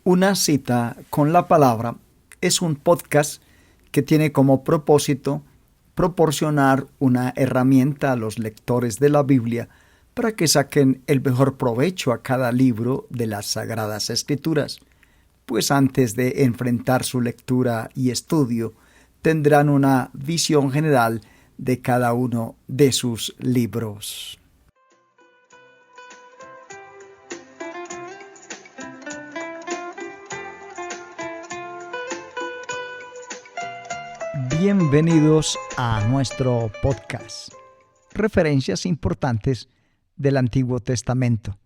Una cita con la palabra es un podcast que tiene como propósito proporcionar una herramienta a los lectores de la Biblia para que saquen el mejor provecho a cada libro de las Sagradas Escrituras, pues antes de enfrentar su lectura y estudio, tendrán una visión general de cada uno de sus libros. Bienvenidos a nuestro podcast. Referencias importantes del Antiguo Testamento.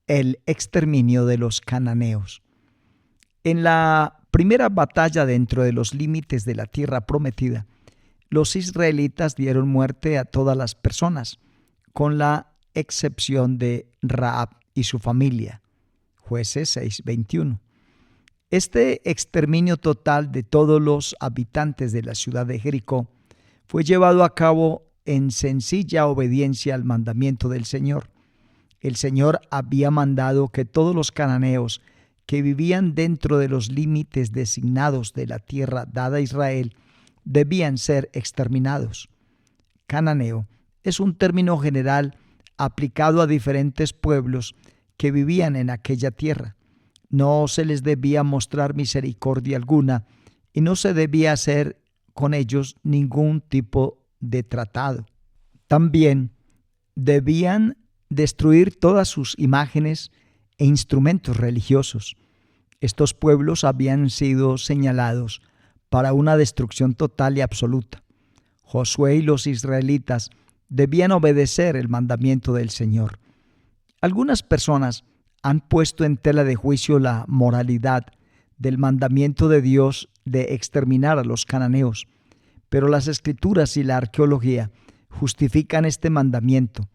El exterminio de los cananeos. En la primera batalla dentro de los límites de la tierra prometida, los israelitas dieron muerte a todas las personas, con la excepción de Rahab y su familia. Jueces 6:21. Este exterminio total de todos los habitantes de la ciudad de Jericó fue llevado a cabo en sencilla obediencia al mandamiento del Señor. El Señor había mandado que todos los cananeos que vivían dentro de los límites designados de la tierra dada a Israel debían ser exterminados. Cananeo es un término general aplicado a diferentes pueblos que vivían en aquella tierra. No se les debía mostrar misericordia alguna y no se debía hacer con ellos ningún tipo de tratado. También debían destruir todas sus imágenes e instrumentos religiosos. Estos pueblos habían sido señalados para una destrucción total y absoluta. Josué y los israelitas debían obedecer el mandamiento del Señor. Algunas personas han puesto en tela de juicio la moralidad del mandamiento de Dios de exterminar a los cananeos, pero las Escrituras y la arqueología justifican este mandamiento.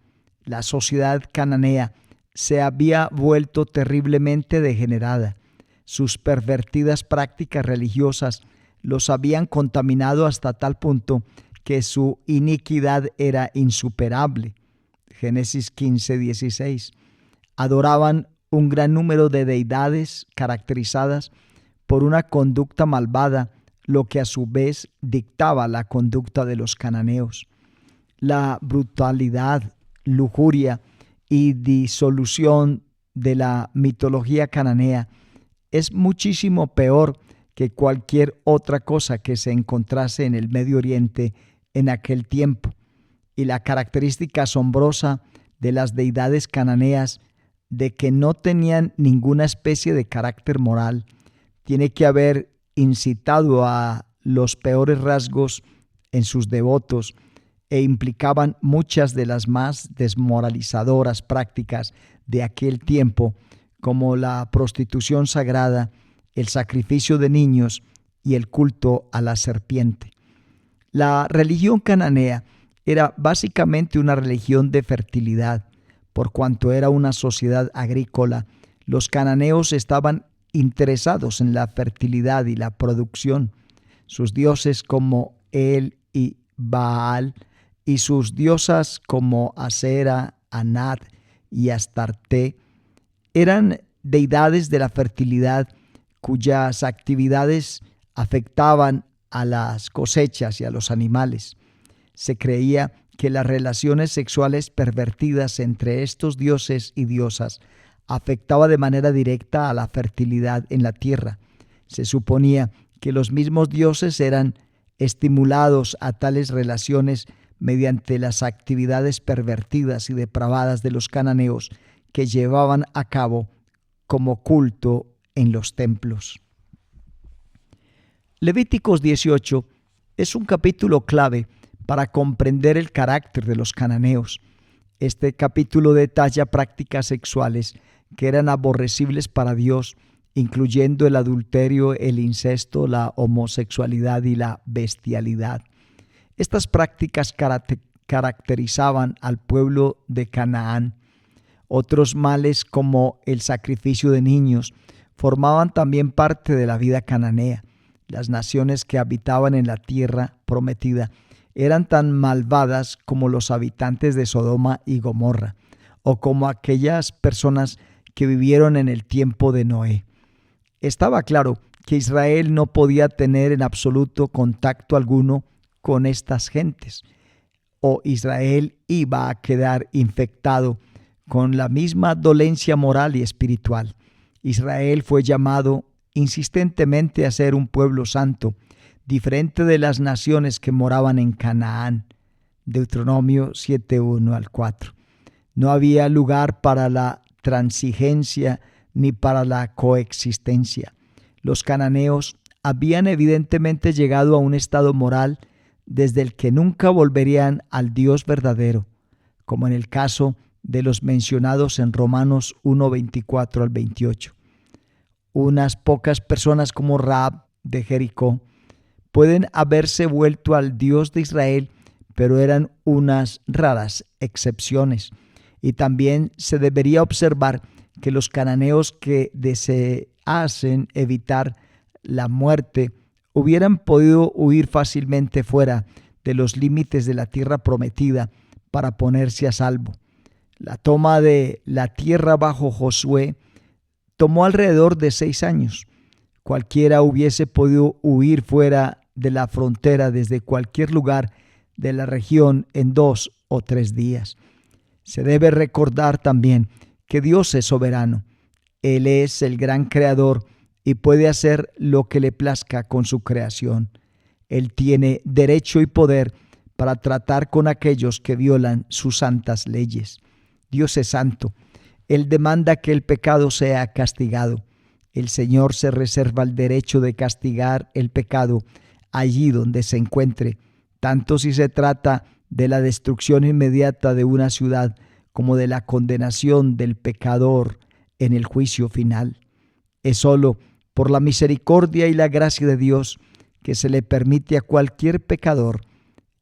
La sociedad cananea se había vuelto terriblemente degenerada. Sus pervertidas prácticas religiosas los habían contaminado hasta tal punto que su iniquidad era insuperable. Génesis 15:16. Adoraban un gran número de deidades caracterizadas por una conducta malvada, lo que a su vez dictaba la conducta de los cananeos. La brutalidad, lujuria y disolución de la mitología cananea es muchísimo peor que cualquier otra cosa que se encontrase en el Medio Oriente en aquel tiempo. Y la característica asombrosa de las deidades cananeas de que no tenían ninguna especie de carácter moral, tiene que haber incitado a los peores rasgos en sus devotos e implicaban muchas de las más desmoralizadoras prácticas de aquel tiempo, como la prostitución sagrada, el sacrificio de niños y el culto a la serpiente. La religión cananea era básicamente una religión de fertilidad. Por cuanto era una sociedad agrícola, los cananeos estaban interesados en la fertilidad y la producción. Sus dioses como El y Baal y sus diosas como Asera, Anat y Astarte eran deidades de la fertilidad cuyas actividades afectaban a las cosechas y a los animales. Se creía que las relaciones sexuales pervertidas entre estos dioses y diosas afectaba de manera directa a la fertilidad en la tierra. Se suponía que los mismos dioses eran estimulados a tales relaciones mediante las actividades pervertidas y depravadas de los cananeos que llevaban a cabo como culto en los templos. Levíticos 18 es un capítulo clave para comprender el carácter de los cananeos. Este capítulo detalla prácticas sexuales que eran aborrecibles para Dios, incluyendo el adulterio, el incesto, la homosexualidad y la bestialidad. Estas prácticas caracterizaban al pueblo de Canaán. Otros males, como el sacrificio de niños, formaban también parte de la vida cananea. Las naciones que habitaban en la tierra prometida eran tan malvadas como los habitantes de Sodoma y Gomorra, o como aquellas personas que vivieron en el tiempo de Noé. Estaba claro que Israel no podía tener en absoluto contacto alguno con estas gentes, o Israel iba a quedar infectado con la misma dolencia moral y espiritual. Israel fue llamado insistentemente a ser un pueblo santo, diferente de las naciones que moraban en Canaán. Deuteronomio 7:1 al 4. No había lugar para la transigencia ni para la coexistencia. Los cananeos habían evidentemente llegado a un estado moral desde el que nunca volverían al Dios verdadero, como en el caso de los mencionados en Romanos 1:24 al 28. Unas pocas personas como Rahab de Jericó pueden haberse vuelto al Dios de Israel, pero eran unas raras excepciones. Y también se debería observar que los cananeos que deseasen evitar la muerte hubieran podido huir fácilmente fuera de los límites de la tierra prometida para ponerse a salvo. La toma de la tierra bajo Josué tomó alrededor de 6 años. Cualquiera hubiese podido huir fuera de la frontera desde cualquier lugar de la región en 2 o 3 días. Se debe recordar también que Dios es soberano. Él es el gran creador y puede hacer lo que le plazca con su creación. Él tiene derecho y poder para tratar con aquellos que violan sus santas leyes. Dios es santo. Él demanda que el pecado sea castigado. El Señor se reserva el derecho de castigar el pecado allí donde se encuentre, tanto si se trata de la destrucción inmediata de una ciudad como de la condenación del pecador en el juicio final. Es solo por la misericordia y la gracia de Dios que se le permite a cualquier pecador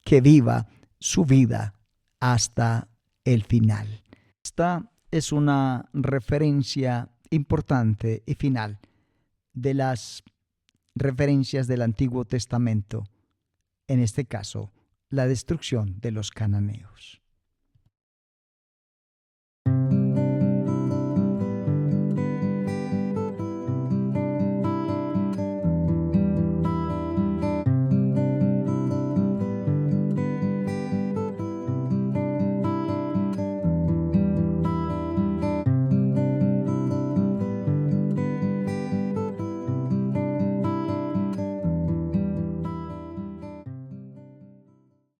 que viva su vida hasta el final. Esta es una referencia importante y final de las referencias del Antiguo Testamento, en este caso, la destrucción de los cananeos.